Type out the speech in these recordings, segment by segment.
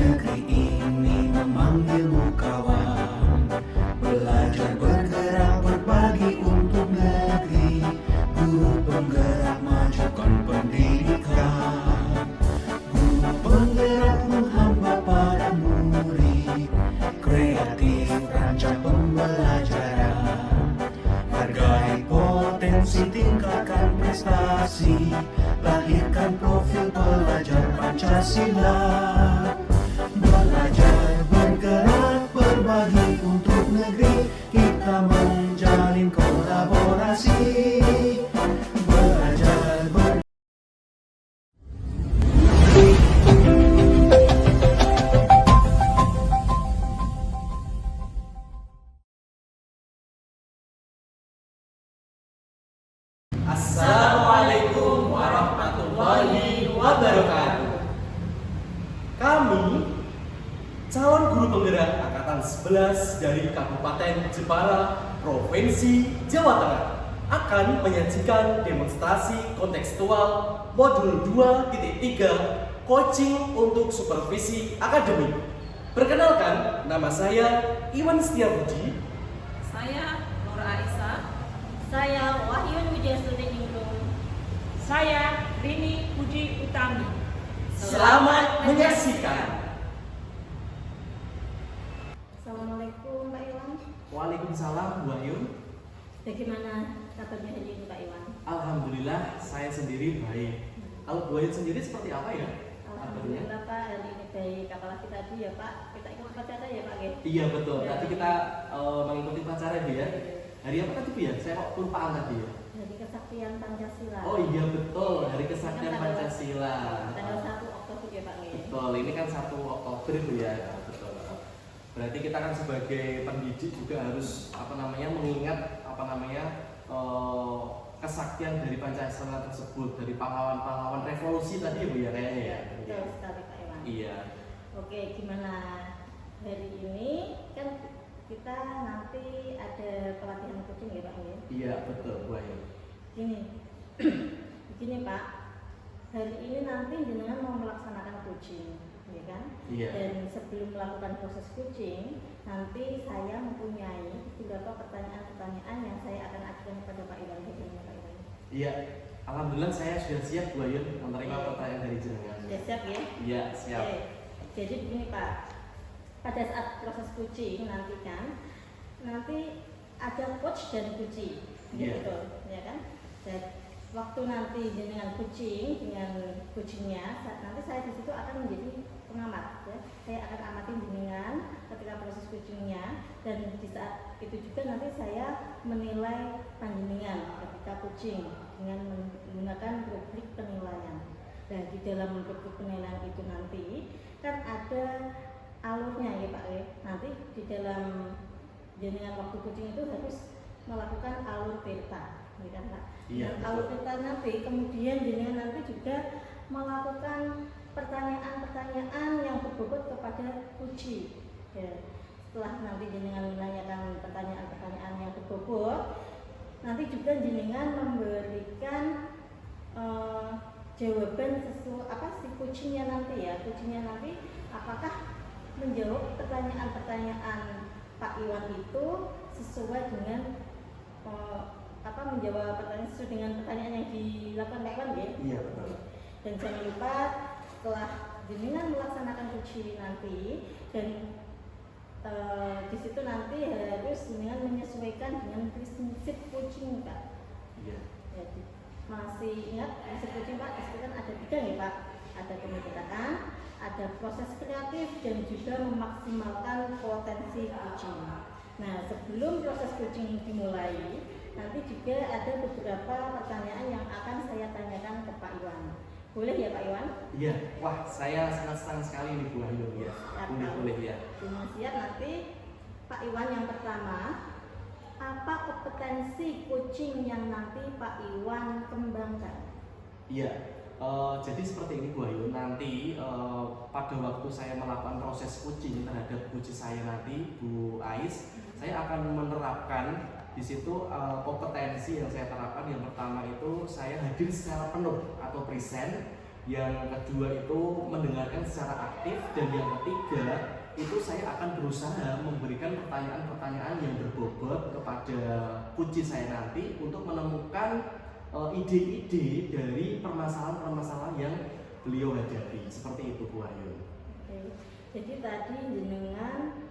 negeri ini memanggilmu kawan. Belajar bergerak berbagi untuk negeri. Guru penggerak majukan pendidikan. Guru penggerak menghamba pada murid. Kreatif rancang pembelajaran. Hargai potensi, tingkatkan prestasi. Lahirkan profil pelajar Pancasila. Belajar bergerak berbagi untuk negeri. Kita menjalin kolaborasi. Belajar bergerak. Assalamualaikum warahmatullahi wabarakatuh. Kami calon guru penggerak angkatan 11 dari Kabupaten Jepara, Provinsi Jawa Tengah akan menyajikan demonstrasi kontekstual modul 2.3 coaching untuk supervisi akademik. Perkenalkan, nama saya Iwan Setiabudi. Saya Nur Aisyah. Saya Wahyun Widyasudiningrum. Saya Rini Puji Utami. Selamat menyaksikan. Assalamualaikum Pak Iwan. Waalaikumsalam Bu Ayu. Bagaimana kabarnya hari ini Pak Iwan? Alhamdulillah saya sendiri baik. Kalau Bu Ayu sendiri seperti apa ya? Alhamdulillah Pak, hari ini baik. Apalagi tadi ya Pak, kita ikut upacara ya Pak ya? Iya betul. Ya. Tadi kita mengikuti upacara Bu ya. Hari apa tadi Bu ya? Saya kok kelupaan tadi ya. Hari Kesaktian Pancasila. Oh iya betul, Hari Kesaktian Pancasila. Tanggal 1 Oktober ya Pak ya? Betul, ini kan 1 Oktober Bu ya. Betul. Berarti kita kan sebagai pendidik juga harus mengingat kesaktian dari Pancasila tersebut, dari pahlawan-pahlawan revolusi tadi ya Bu ya kayaknya ya. Betul sekali Pak Iwan. Iya. Oke, gimana hari ini kan kita nanti ada pelatihan coaching ya Pak ya? Iya betul Bu Ayu. Gini, begini Pak, hari ini nanti jenengan mau melaksanakan coaching, ya kan? Iya. Dan sebelum melakukan proses coaching, nanti saya mempunyai beberapa pertanyaan-pertanyaan yang saya akan ajukan kepada Pak Iwan. Bagaimana Pak Iwan? Iya, alhamdulillah saya sudah siap Bu Ayu menerima pertanyaan dari jenengan. Sudah siap ya? Iya siap. Oke. Jadi begini Pak, pada saat proses coaching nanti ada coach dan coachee, Iya. gitu, ya kan? Dan waktu nanti dengan coaching, dengan coachingnya, nanti saya di situ akan menjadi pengamat, ya. Saya akan amatin jenengan ketika proses coachingnya, dan di saat itu juga nanti saya menilai panjenengan ketika coaching dengan menggunakan rubrik penilaian. Dan di dalam rubrik penilaian itu nanti kan ada alurnya ya Pak ya. Nanti di dalam jenengan waktu coaching itu harus melakukan alur peta, ya kan Pak? Iya, Dan alur peta nanti kemudian jenengan nanti juga melakukan pertanyaan-pertanyaan yang berbobot kepada coachee. Ya. Setelah nanti jenengan menanyakan pertanyaan-pertanyaan yang berbobot, nanti juga jenengan memberikan jawaban sesuai apa si coachingnya nanti ya. Coachingnya nanti apakah menjawab pertanyaan-pertanyaan Pak Iwan itu sesuai dengan menjawab pertanyaan sesuai dengan pertanyaan yang dilakukan Pak Iwan ya. Iya betul. Dan jangan lupa setelah jenengan melaksanakan coaching nanti dan di situ nanti harus jenengan menyesuaikan dengan prinsip coaching Pak. Iya. Jadi masih ingat prinsip coaching Pak? Di situ kan ada 3 nih Pak. Ada pemikiran, ada proses kreatif dan juga memaksimalkan potensi coaching. Nah, sebelum proses coaching dimulai, nanti juga ada beberapa pertanyaan yang akan saya tanyakan ke Pak Iwan. Boleh ya Pak Iwan? Iya. Wah, saya sangat senang sekali nih Bu Ayu ya. Boleh ya. Dengan siap nanti Pak Iwan yang pertama, apa kompetensi coaching yang nanti Pak Iwan kembangkan? Iya. Jadi seperti ini Bu Ayu, nanti pada waktu saya melakukan proses coaching terhadap coach saya nanti Bu Ais, saya akan menerapkan di situ kompetensi yang saya terapkan. Yang pertama itu saya hadir secara penuh atau present Yang kedua itu mendengarkan secara aktif, dan yang ketiga itu saya akan berusaha memberikan pertanyaan-pertanyaan yang berbobot kepada coach saya nanti untuk menemukan ide-ide dari permasalahan-permasalahan yang beliau hadapi. Seperti itu Bu Ayu. Oke. Jadi tadi jenengan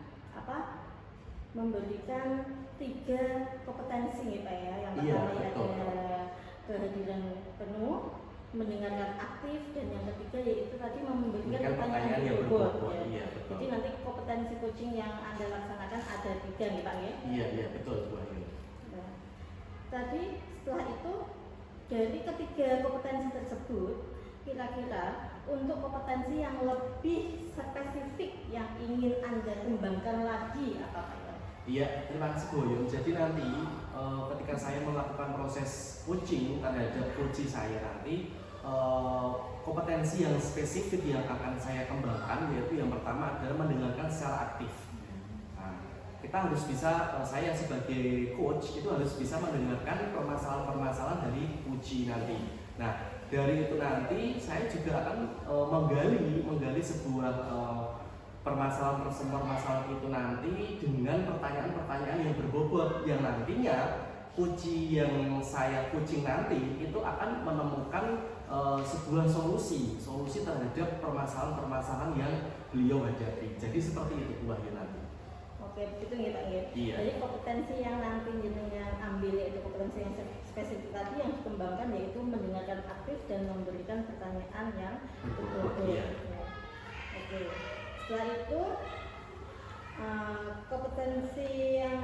memberikan 3 kompetensi ya Pak ya. Yang Iya, pertama betul. ada kehadiran penuh, mendengarkan aktif, dan yang ketiga yaitu tadi memberikan Memberikan pertanyaan yang berbobot. ya. Iya, betul. Jadi nanti kompetensi coaching yang Anda laksanakan ada 3 nih Pak ya. Iya, betul Bu Ayu. Nah, tadi setelah itu dari ketiga kompetensi tersebut, kira-kira untuk kompetensi yang lebih spesifik yang ingin Anda kembangkan lagi apa Pak Iwan? Iya, terima kasih Bu Ayu. Jadi nanti ketika saya melakukan proses coaching terhadap coach saya nanti, kompetensi yang spesifik yang akan saya kembangkan yaitu yang pertama adalah mendengarkan secara aktif. Nah, kita harus bisa, saya sebagai coach itu harus bisa mendengarkan permasalahan-permasalahan dari coach nanti. Nah, dari itu nanti saya juga akan menggali sebuah permasalahan itu nanti dengan pertanyaan-pertanyaan yang berbobot yang nantinya coach yang saya coaching nanti itu akan menemukan sebuah solusi terhadap permasalahan-permasalahan yang beliau hadapi. Jadi seperti itu Bu Wahyu nanti. Oke, begitu ya Pak ya. Iya. Jadi kompetensi yang nanti jenengan ambil yaitu kompetensi yang spesifik tadi yang dikembangkan yaitu mendengarkan aktif dan memberikan pertanyaan yang berbobot. Iya. Ya. Oke. Setelah itu kompetensi yang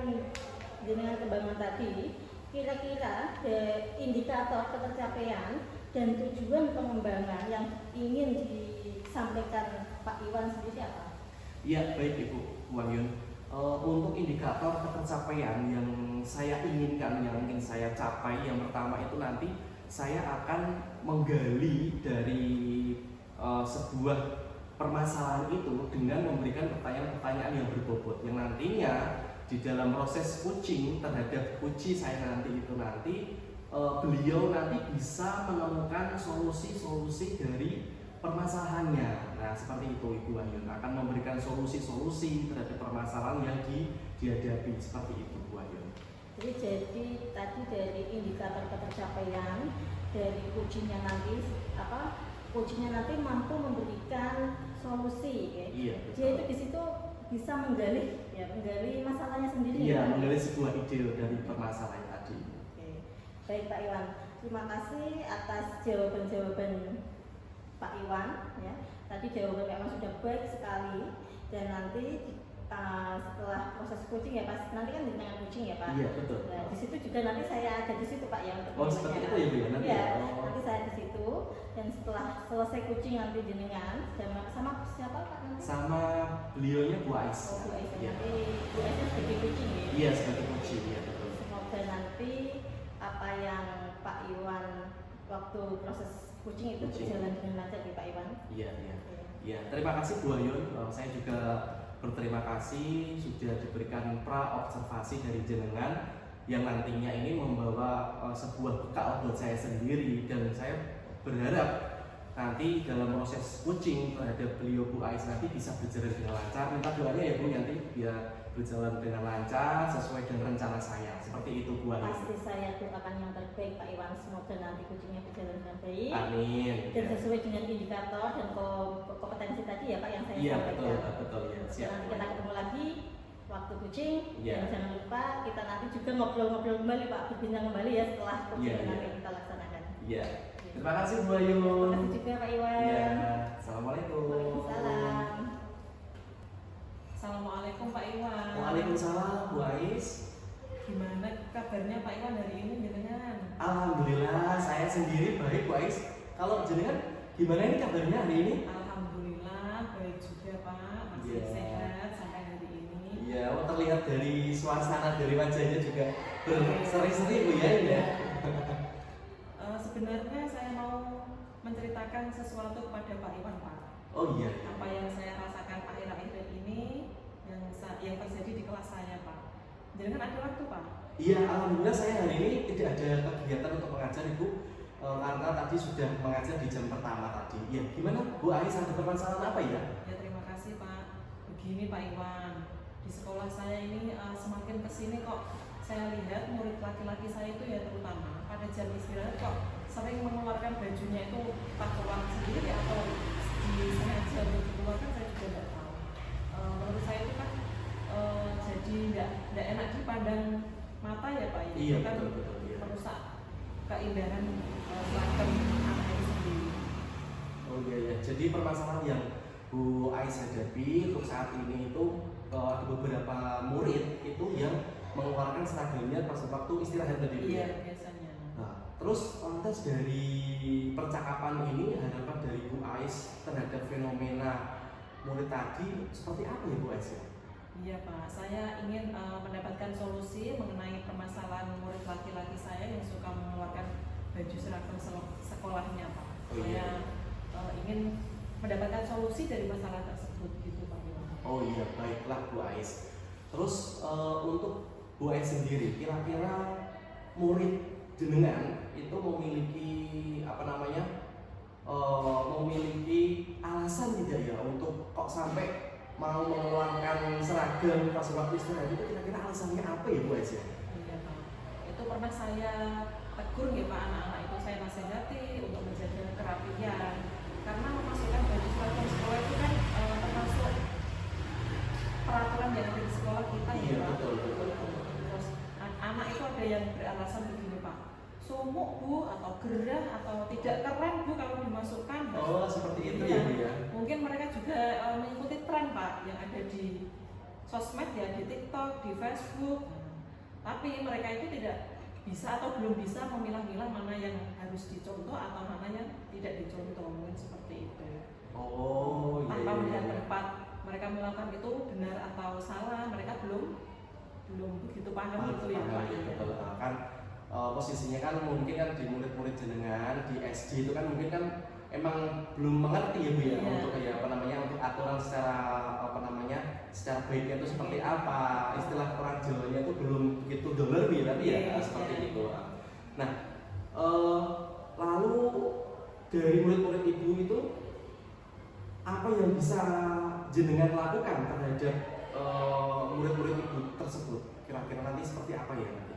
jenengan kembangkan tadi, kira-kira indikator ketercapaian dan tujuan pengembangan yang ingin disampaikan Pak Iwan sendiri apa? Iya, baik Ibu Wahyu. Untuk indikator ketercapaian yang saya inginkan, yang ingin saya capai, yang pertama itu nanti saya akan menggali dari sebuah permasalahan itu dengan memberikan pertanyaan-pertanyaan yang berbobot yang nantinya di dalam proses coaching terhadap coach saya nanti itu nanti beliau nanti bisa menemukan solusi-solusi dari permasalahannya. Nah, seperti itu Ibu Wahyu akan memberikan solusi-solusi terhadap permasalahan yang dihadapi. Seperti itu Bu Wahyu. Jadi tadi dari indikator ketercapaian dari coachingnya nanti coachingnya nanti mampu memberikan solusi ya. Iya, betul. Dia itu di situ bisa menggali masalahnya sendiri. Iya, ya, menggali sebuah ide dari permasalahan tadi. Oke. Baik Pak Iwan, terima kasih atas jawaban-jawaban Pak Iwan ya. Tadi jawaban Pak Iwan sudah baik sekali, dan nanti setelah proses coaching ya Pak, nanti kan dengan coaching ya Pak. Iya, betul. Nah, di situ juga nanti saya ada di situ Pak ya untuk Seperti itu ya Bu ya nanti. Iya, Oh. nanti saya di situ, dan setelah selesai coaching nanti jenengan sama siapa Pak nanti? Sama beliaunya Bu Ais. Oh, Bu Ais, Iya. nanti Bu Ais sebagai coaching ya. Iya, sebagai coaching ya betul. Semoga nanti apa yang Pak Iwan waktu proses coaching itu berjalan dengan lancar ya Pak Iwan. Iya. Oke. Ya, terima kasih Bu Ayun. Saya juga berterima kasih sudah diberikan pra-observasi dari jenengan yang nantinya ini membawa sebuah bekal buat saya sendiri, dan saya berharap nanti dalam proses coaching terhadap beliau Bu Ais nanti bisa berjalan dengan lancar. Minta doanya ya Bu nanti biar berjalan dengan lancar sesuai dengan rencana saya. Seperti itu Bu Ayun. Pasti saya doakan yang terbaik Pak Iwan, semoga nanti coachingnya berjalan dengan baik. Amin. Dan sesuai dengan indikator dan kompetensi tadi ya Pak yang saya Iya, sampaikan. betul ya. Siap. Nanti kita ketemu lagi waktu coaching. Iya. Dan jangan lupa kita nanti juga ngobrol-ngobrol kembali Pak, berbincang kembali ya setelah coaching Iya, nanti iya. kita laksanakan. Iya. Terima kasih Bu Ayun. Terima kasih juga Pak Iwan. Iya. Assalamualaikum. Waalaikumsalam. Assalamualaikum Pak Iwan. Waalaikumsalam Bu Ais. Gimana kabarnya Pak Iwan hari ini jenengan? Alhamdulillah saya sendiri baik Bu Ais. Kalau jenengan gimana ini kabarnya hari ini? Alhamdulillah baik juga Pak, masih Iya. sehat sampai hari ini. Iya, terlihat dari suasana dari wajahnya juga berseri-seri Bu ya ini ya. Sebenarnya saya mau menceritakan sesuatu kepada Pak Iwan Pak. Oh iya. Apa yang saya rasakan akhir-akhir ini yang terjadi di kelas saya Pak. Jenengan ada waktu Pak? Iya, alhamdulillah saya hari ini tidak ada kegiatan untuk mengajar Ibu. karena tadi sudah mengajar di jam pertama tadi. Ya, gimana Bu Ais, ada permasalahan apa ya? Ya terima kasih Pak. Begini Pak Iwan, di sekolah saya ini semakin kesini kok saya lihat murid laki-laki saya itu ya terutama pada jam istirahat kok sering mengeluarkan bajunya itu tak keluar sendiri atau disengaja untuk dikeluarkan, saya juga tidak tahu. Menurut saya itu kan jadi tidak enak dipandang mata ya Pak. Iya, Itu kan betul, iya. merusak keindahan seragam anak itu sendiri. Oh iya ya, jadi permasalahan yang Bu Ais hadapi untuk saat ini itu ada beberapa murid itu yang mengeluarkan seragamnya pas waktu istirahat tadi. Iya biasanya. Nah, terus lantas dari percakapan ini harapan dari Bu Ais terhadap fenomena murid tadi seperti apa ya Bu Ais ya? Iya Pak, saya ingin mendapatkan solusi mengenai permasalahan murid laki-laki saya yang suka mengeluarkan baju seragam sekolahnya Pak. Oh, iya. Saya ingin mendapatkan solusi dari masalah tersebut gitu Pak. Oh iya, baiklah Bu Ais. Terus untuk Bu Ais sendiri, kira-kira murid jenengan itu memiliki apa namanya, memiliki alasan tidak ya untuk kok sampai mau mengeluarkan seragam pas waktu istirahat itu, kira-kira alasannya apa ya Bu Ais ya? Iya Pak, itu pernah saya tegur ya Pak, anak-anak itu saya nasihati untuk menjaga kerapian karena memasukkan baju seragam sekolah itu kan termasuk peraturan yang ada di sekolah kita ya Iya, Pak. betul. Terus anak itu ada yang beralasan begini Pak, sumuk Bu atau gerah atau tidak keren Bu kalau dimasukkan. Oh seperti itu ya Bu ya? Mungkin mereka juga mengikuti tren Pak yang ada di sosmed ya, di TikTok, di Facebook. Tapi mereka itu tidak bisa atau belum bisa memilah-milah mana yang harus dicontoh atau mana yang tidak dicontoh, mungkin seperti itu. Oh iya. Tanpa iya, melihat iya. tempat mereka melakukan itu benar atau salah, mereka belum begitu paham itu ya Pak. Betul. Kan posisinya kan mungkin kan di murid-murid jenengan di SD itu kan mungkin kan emang belum mengerti ya Bu ya, Iya. untuk ya apa namanya, untuk aturan secara apa namanya, secara baiknya itu seperti apa, istilah orang Jawanya itu belum begitu dengar ya, tapi ya Iya, seperti iya. itu. Nah lalu dari murid-murid Ibu itu apa yang bisa jenengan lakukan terhadap murid-murid Ibu tersebut? Kira-kira nanti seperti apa ya nanti?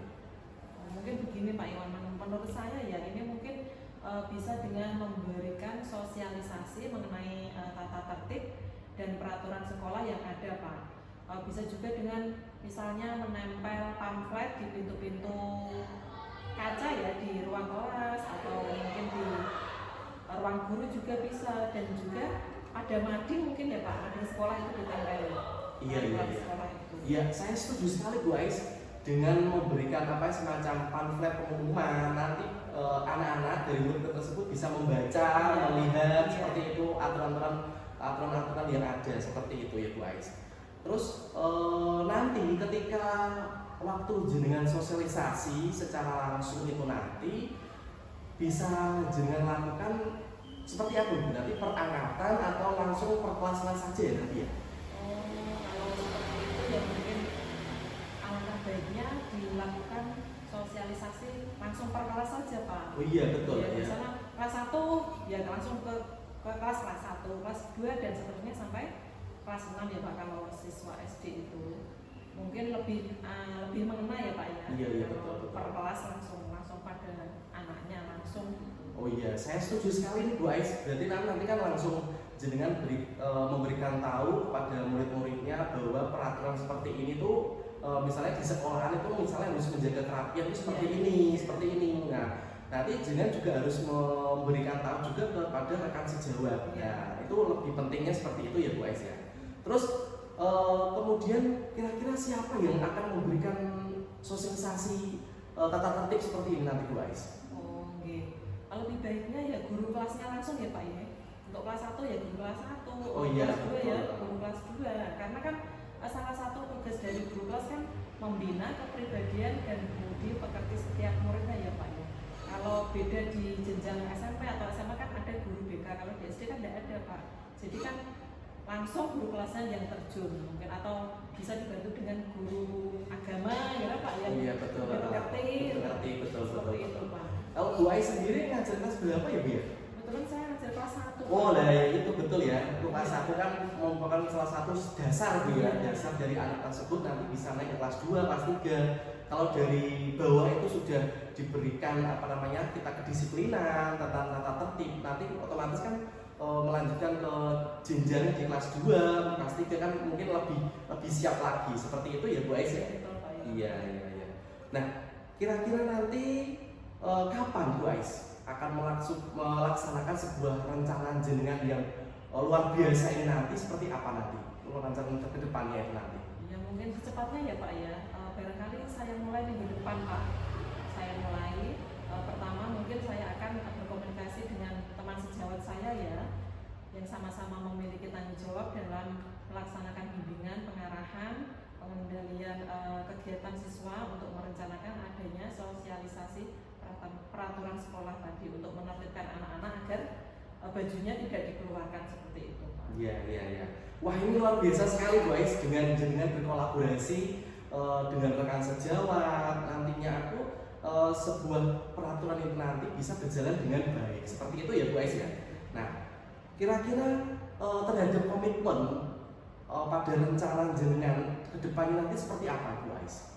Mungkin begini Pak Iwan, menurut saya ya ini mungkin bisa dengan memberikan sosialisasi mengenai tata tertib dan peraturan sekolah yang ada Pak. Bisa juga dengan misalnya menempel pamflet di pintu-pintu kaca ya di ruang kelas atau mungkin di ruang guru juga bisa, dan juga ada mading mungkin ya Pak, mading sekolah itu ditempel. Iya. Sekolah itu. Ya, saya setuju sekali Bu Ais dengan memberikan apa semacam pamflet pengumuman, nanti anak-anak dari murid tersebut bisa membaca, melihat seperti itu aturan-aturan yang ada seperti itu ya Bu Ais. Terus nanti ketika waktu jenengan sosialisasi secara langsung itu nanti bisa jenengan lakukan seperti apa Bu? Nanti per angkatan atau langsung per kelas-kelas saja ya nanti ya? Kalau seperti itu ya mungkin alangkah baiknya dilakukan sosialisasi langsung per kelas saja Pak. Oh iya betul Ya, ya. misalnya kelas 1 ya langsung ke kelas 1, kelas 2 dan seterusnya sampai kelas 6 ya Pak, kalau siswa SD itu mungkin lebih mengena ya Pak ya. Iya, Kalau betul. per kelas langsung pada anaknya langsung. Oh iya, saya setuju sekali nih Bu Ais. Berarti nanti kan langsung jenengan memberikan tahu kepada murid-muridnya bahwa peraturan seperti ini tuh misalnya di sekolahan itu misalnya harus menjaga kerapian itu seperti ini. Nah, nanti jenengan juga harus memberikan tahu juga kepada rekan sejawat. Nah, itu lebih pentingnya seperti itu ya Bu Ais ya. Terus kemudian kira-kira siapa yang akan memberikan sosialisasi tata tertib seperti ini nanti Bu Ais? Oh, nggih. Lebih baiknya ya guru kelasnya langsung ya Pak ya. Untuk kelas 1 ya guru kelas 1, Oh iya, kelas 2 ya betul. guru kelas 2. Karena kan salah satu tugas dari guru kelas kan membina kepribadian dan budi pekerti setiap muridnya ya Pak ya. Kalau beda di jenjang SMP atau SMA kan ada guru BK, kalau di SD kan tidak ada Pak. Jadi kan langsung guru kelasnya yang terjun mungkin, atau bisa dibantu dengan guru agama ya Pak yang Iya betul. lebih mengerti Betul. seperti itu Pak. Kalau Bu Ais sendiri ngajar kelas berapa ya Bu ya? Kebetulan saya ngajar kelas 1. Oh lah ya itu betul ya. Untuk kelas 1 kan merupakan salah satu dasar Bu ya, dasar dari anak tersebut nanti bisa naik ke kelas 2, kelas 3. Kalau dari bawah itu sudah diberikan apa namanya kita kedisiplinan tentang tata tertib, nanti otomatis kan melanjutkan ke jenjang di kelas 2, kelas 3 kan mungkin lebih siap lagi. Seperti itu ya Bu Ais ya? Betul Pak Iwan. Iya. Nah, kira-kira nanti kapan Bu Ais akan melaksanakan sebuah rencana jenengan yang luar biasa ini nanti seperti apa nanti? Rencana ke depannya itu nanti? Ya mungkin secepatnya ya Pak ya. Barangkali saya mulai minggu depan Pak. Saya mulai pertama mungkin saya akan berkomunikasi dengan teman sejawat saya ya, yang sama-sama memiliki tanggung jawab dalam melaksanakan bimbingan, pengarahan, pengendalian kegiatan siswa untuk merencanakan adanya sosialisasi peraturan sekolah tadi untuk menertibkan anak-anak agar bajunya tidak dikeluarkan seperti itu Pak. Iya. Wah ini luar biasa sekali Bu Ais dengan berkolaborasi dengan rekan sejawat. Nantinya aku sebuah peraturan itu nanti bisa berjalan dengan baik. Seperti itu ya Bu Ais ya. Nah, kira-kira terhadap komitmen pada rencana jenengan ke depannya nanti seperti apa Bu Ais?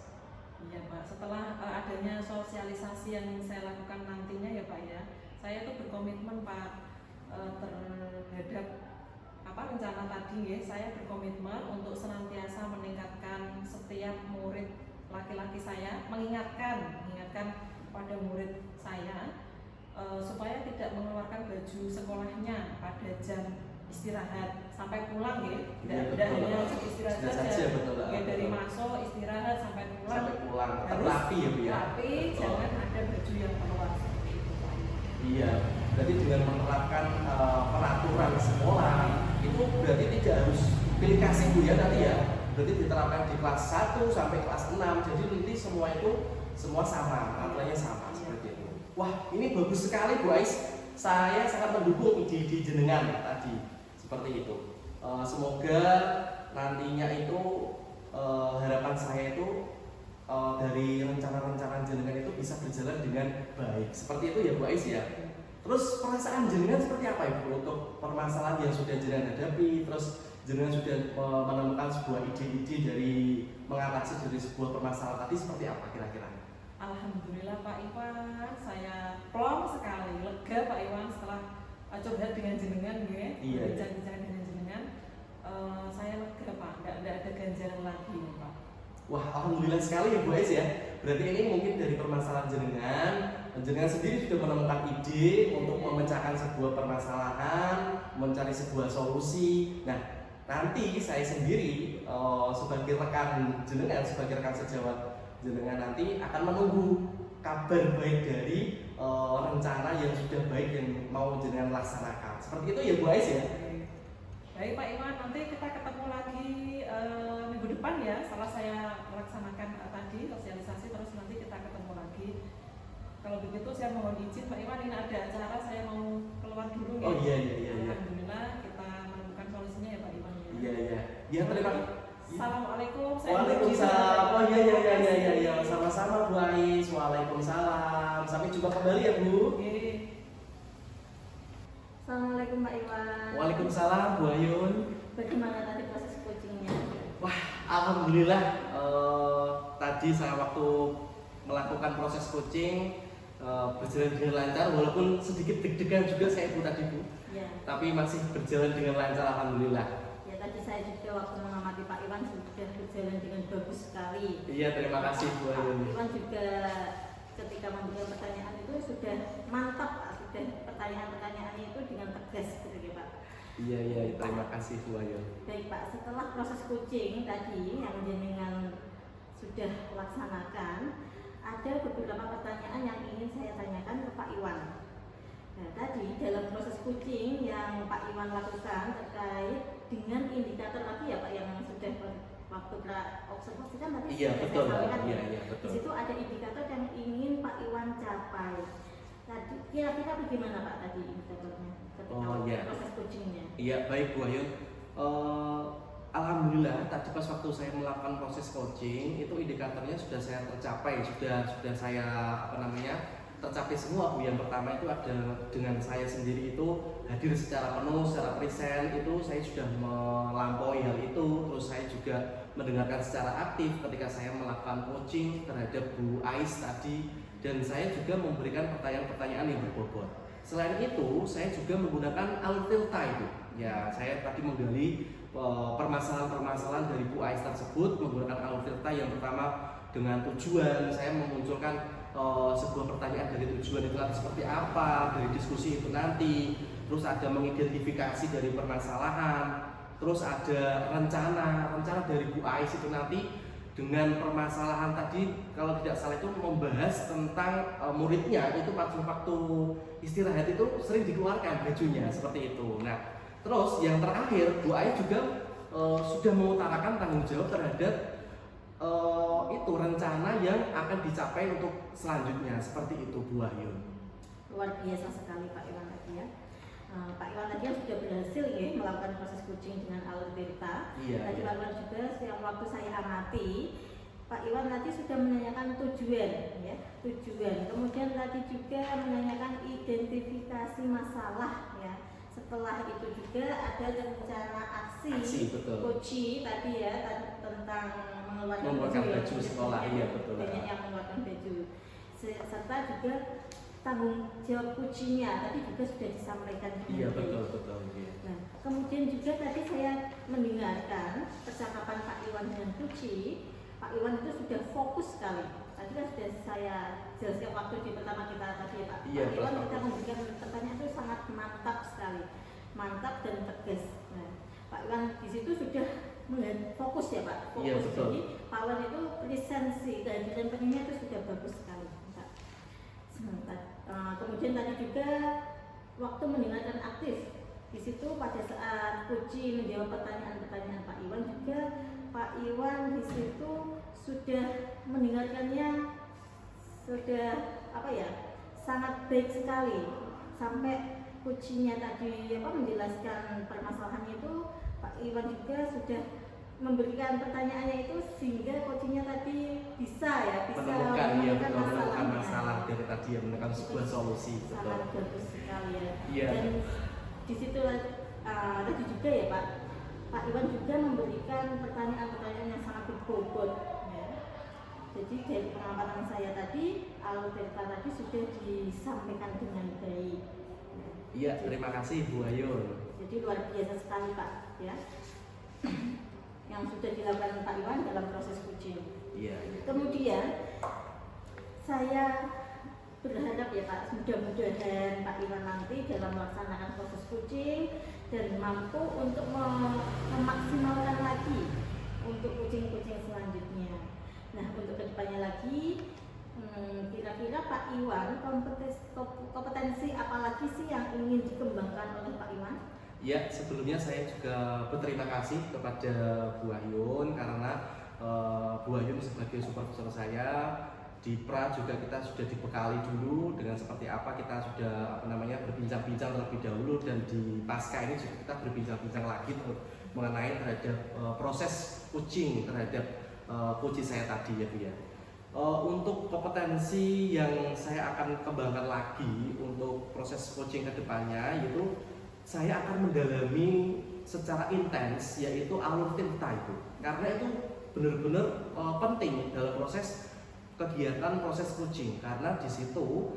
Iya Pak, setelah adanya sosialisasi yang saya lakukan nantinya ya Pak ya, saya tuh berkomitmen Pak terhadap rencana tadi ya, saya berkomitmen untuk senantiasa meningkatkan setiap murid laki-laki saya, mengingatkan pada murid saya supaya tidak mengeluarkan baju sekolahnya pada jam istirahat sampai pulang ya, tidak hanya istirahat saja, dari masuk istirahat sampai pulang tetap rapi ya Bu ya. Tapi jangan ada baju yang keluar seperti itu Pak. Iya, berarti dengan menerapkan peraturan sekolah itu berarti tidak harus pilih kasih Bu ya nanti ya. Berarti diterapkan di kelas 1 sampai kelas 6. Jadi nanti semua itu sama, aturannya sama seperti itu. Wah, ini bagus sekali Bu Ais. Saya sangat mendukung ide-ide jenengan tadi. Seperti itu. Semoga nantinya itu harapan saya itu dari rencana-rencana jenengan itu bisa berjalan dengan baik. Seperti itu ya Bu Ais ya. Terus perasaan jenengan seperti apa Ibu untuk permasalahan yang sudah jenengan hadapi? Terus jenengan sudah menemukan sebuah ide-ide dari mengatasi dari sebuah permasalahan tadi seperti apa kira-kira? Alhamdulillah Pak Iwan, saya plong sekali, lega Pak Iwan setelah curhat dengan jenengan ya, bincang-bincang dengan jenengan. Saya lega Pak, nggak ada ganjaran lagi nih Pak. Wah, alhamdulillah sekali ya Bu Ais ya. Berarti ini mungkin dari permasalahan jenengan sendiri sudah menemukan ide untuk memecahkan sebuah permasalahan, mencari sebuah solusi. Nah, nanti saya sendiri sebagai rekan jenengan, sebagai rekan sejawat jenengan nanti akan menunggu kabar baik dari rencana yang sudah baik yang mau jenengan laksanakan. Seperti itu ya Bu Ais ya. Baik Pak Iwan, nanti kita ketemu lagi minggu depan ya. Setelah saya melaksanakan tadi sosialisasi, terus nanti kita ketemu lagi. Kalau begitu saya mohon izin Pak Iwan, ini ada acara saya mau keluar dulu ya. Oh iya. Alhamdulillah kita menemukan solusinya ya Pak Iwan ya. Iya. Ya terima kasih. Assalamualaikum. Waalaikumsalam. Oh iya. Sama-sama Bu Ais. Waalaikumsalam. Sampai jumpa kembali ya Bu. Assalamualaikum Mbak Iwan. Waalaikumsalam Bu Ayun. Bagaimana tadi proses coachingnya? Wah, alhamdulillah. Tadi saya waktu melakukan proses coaching berjalan dengan lancar, walaupun sedikit deg-degan juga saya Bu tadi Bu. Ya. Tapi masih berjalan dengan lancar, alhamdulillah. Ya tadi saya juga waktu mengamati Pak Iwan sudah berjalan dengan bagus sekali. Iya, terima kasih Bu Ayun. Pak Iwan juga ketika memberikan pertanyaan itu sudah mantap Pak. Sudah pertanyaan-pertanyaannya itu dengan tegas gitu ya Pak. Iya, terima kasih Bu Ayun. Baik Pak, setelah proses coaching tadi yang jenengan sudah laksanakan, ada beberapa pertanyaan yang ingin saya tanyakan ke Pak Iwan. Nah, tadi dalam proses coaching yang Pak Iwan lakukan terkait dengan indikator tadi ya Pak yang sudah waktu observasi kan tadi Iya, betul. Iya, betul. Di situ ada indikator yang ingin Pak Iwan capai. Tadi kira-kira bagaimana Pak tadi indikatornya ketika proses coachingnya? Iya, baik Bu Ayun. Alhamdulillah tadi pas waktu saya melakukan proses coaching itu indikatornya sudah saya tercapai, sudah saya tercapai semua Bu. Yang pertama itu ada dengan saya sendiri itu hadir secara penuh, secara present, itu saya sudah melampaui hal itu. Terus saya juga mendengarkan secara aktif ketika saya melakukan coaching terhadap Bu Ais tadi, dan saya juga memberikan pertanyaan-pertanyaan yang berbobot. Selain itu, saya juga menggunakan altilta itu. Ya, saya tadi menggali permasalahan-permasalahan dari Bu Ais tersebut menggunakan altilta. Yang pertama dengan tujuan, saya memunculkan sebuah pertanyaan dari tujuan itu nanti seperti apa dari diskusi itu nanti. Terus ada mengidentifikasi dari permasalahan. Terus ada rencana dari Bu Ais itu nanti dengan permasalahan tadi, kalau tidak salah itu membahas tentang muridnya itu waktu istirahat itu sering dikeluarkan bajunya seperti itu. Nah, terus yang terakhir Bu Ais juga sudah mengutarakan tanggung jawab terhadap itu rencana yang akan dicapai untuk selanjutnya seperti itu Bu Wahyu. Luar biasa sekali Pak Iwan tadi ya. Pak Iwan tadi yang sudah berhasil ya melakukan proses coaching dengan altilta. Iya, tadi iya. Pak Iwan juga yang waktu saya amati, Pak Iwan tadi sudah menanyakan tujuan ya, tujuan. Kemudian tadi juga menanyakan identifikasi masalah ya. Setelah itu juga ada rencana aksi betul. coaching tadi ya tentang mengeluarkan baju sekolah. Iya, betul. Banyak yang mengeluarkan baju. Serta juga tanggung jawab coachingnya tadi juga sudah disampaikan dengan Iya, baik. betul. Iya. Nah, kemudian juga tadi saya mendengarkan percakapan Pak Iwan dengan coaching. Pak Iwan itu sudah fokus sekali. Tadi kan sudah saya jelaskan waktu di pertama kita tadi ya Pak. Iya, Pak Iwan betul. kita memberikan pertanyaan itu sangat mantap sekali, mantap dan tegas. Nah, Pak Iwan di situ sudah fokus ya Pak. Fokus. Iya, betul. Jadi Pak Iwan itu presensi dan penyanyi itu sudah bagus sekali Pak. Kemudian tadi juga waktu mendengarkan aktif di situ pada saat coaching menjawab pertanyaan-pertanyaan Pak Iwan juga Pak Iwan di situ sudah mendengarkannya sudah sangat baik sekali sampai coachingnya tadi menjelaskan permasalahannya itu Pak Iwan juga sudah memberikan pertanyaannya itu sehingga coachingnya tadi bisa menemukan masalah dari tadi yang menemukan sebuah solusi. Sangat bagus sekali ya. Iya. Dan di situ tadi juga ya Pak Iwan juga memberikan pertanyaan-pertanyaan yang sangat berbobot ya. Jadi dari pengamatan saya tadi altilta tadi sudah disampaikan dengan baik. Iya, terima kasih Bu Ayun. Jadi luar biasa sekali Pak ya. Yang sudah dilakukan Pak Iwan dalam proses coaching. Iya. Kemudian saya berharap ya Pak, mudah-mudahan Pak Iwan nanti dalam melaksanakan proses coaching dan mampu untuk memaksimalkan lagi untuk coaching-coaching selanjutnya. Nah, untuk kedepannya lagi, kira-kira Pak Iwan kompetensi apa lagi sih yang ingin dikembangkan oleh Pak Iwan? Ya, sebelumnya saya juga berterima kasih kepada Bu Ayun karena Bu Ayun sebagai supervisor saya di pra juga kita sudah dibekali dulu dengan seperti apa kita sudah berbincang-bincang terlebih dahulu, dan di pasca ini juga kita berbincang-bincang lagi mengenai terhadap proses coaching terhadap coaching saya tadi ya Bu ya. Untuk kompetensi yang saya akan kembangkan lagi untuk proses coaching kedepannya yaitu saya akan mendalami secara intens yaitu altilta itu, karena itu benar-benar penting dalam proses kegiatan proses coaching, karena di situ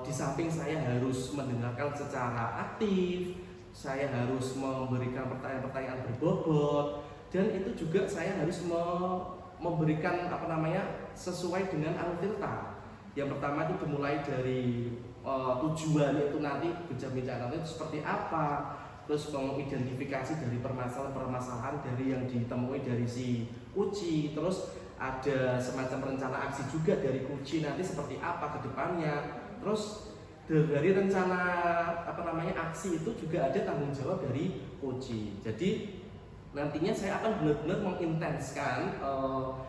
di samping saya harus mendengarkan secara aktif, saya harus memberikan pertanyaan-pertanyaan berbobot, dan itu juga saya harus memberikan sesuai dengan altilta. Yang pertama itu dimulai dari tujuan itu nanti bincang-bincang nanti itu seperti apa, terus mengidentifikasi dari permasalahan dari yang ditemui dari si coaching, terus ada semacam rencana aksi juga dari coaching nanti seperti apa ke depannya, terus dari rencana aksi itu juga ada tanggung jawab dari coaching. Jadi nantinya saya akan benar-benar mengintenskan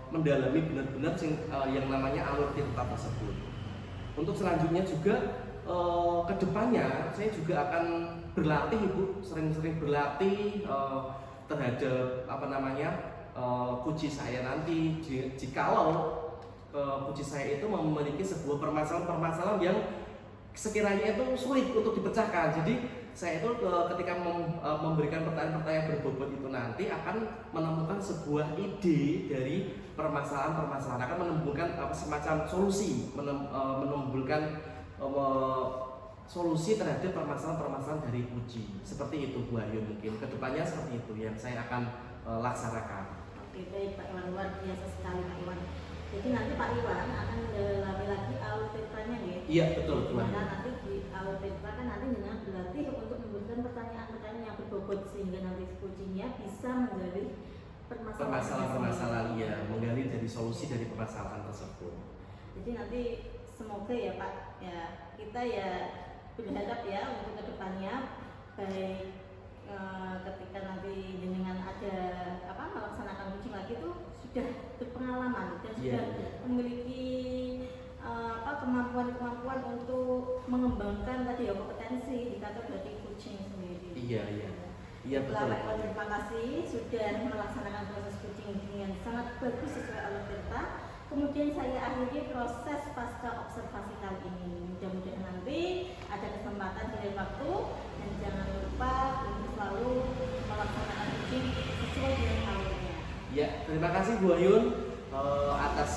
mendalami benar-benar yang namanya altilta tersebut. Untuk selanjutnya juga kedepannya saya juga akan berlatih Ibu, sering-sering berlatih terhadap coaching saya nanti. Jikalau Puji saya itu memiliki sebuah permasalahan-permasalahan yang sekiranya itu sulit untuk dipecahkan. Jadi saya itu ketika memberikan pertanyaan-pertanyaan berbobot itu nanti akan menemukan sebuah ide dari permasalahan-permasalahan, akan menemukan semacam solusi, menemukan solusi terhadap permasalahan-permasalahan dari Puji. Seperti itu Bu Ayu, mungkin kedepannya seperti itu yang saya akan laksanakan. Oke, baik Pak Iwan, luar biasa sekali Pak Iwan. Jadi nanti Pak Iwan akan mendalami lagi alutetranya ya? Iya betul Bu Ayu. Nah, nanti di alutetra kan nanti dengan berlatih untuk memberikan pertanyaan-pertanyaan yang berbobot sehingga nanti kucingnya bisa menggali Permasalahan-permasalahan, ya, menggali dari solusi dari permasalahan tersebut. Jadi nanti semoga ya Pak, ya kita ya berharap ya untuk kedepannya baik ketika nanti dengan ada melaksanakan kucing lagi itu sudah berpengalaman dan sudah memiliki kemampuan untuk mengembangkan tadi ya kompetensi indikator dari kucing sendiri. Iya betul. Pak Iwan, terima kasih sudah melaksanakan proses kucing dengan sangat bagus sesuai alutetra. Kemudian saya akhiri proses pasca observasi kali ini. Mudah-mudahan nanti ada kesempatan di lain waktu, dan jangan lupa untuk selalu melaksanakan kucing sesuai dengan alurnya. Ya, terima kasih Bu Ayun atas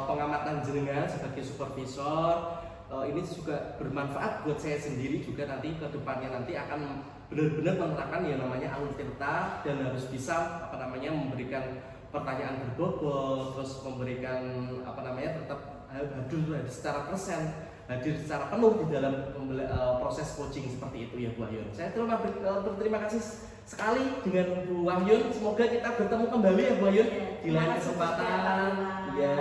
pengamatan jenengan sebagai supervisor. Ini juga bermanfaat buat saya sendiri juga, nanti ke depannya nanti akan benar-benar menerapkan yang namanya alutetra dan harus bisa memberikan pertanyaan berbobot, terus memberikan tetap hadir secara persen, hadir secara penuh di dalam proses coaching seperti itu ya Bu Ayun. Saya terima kasih sekali dengan Bu Wahyun. Semoga kita bertemu kembali ya Bu Ayun di lain kesempatan. Ya.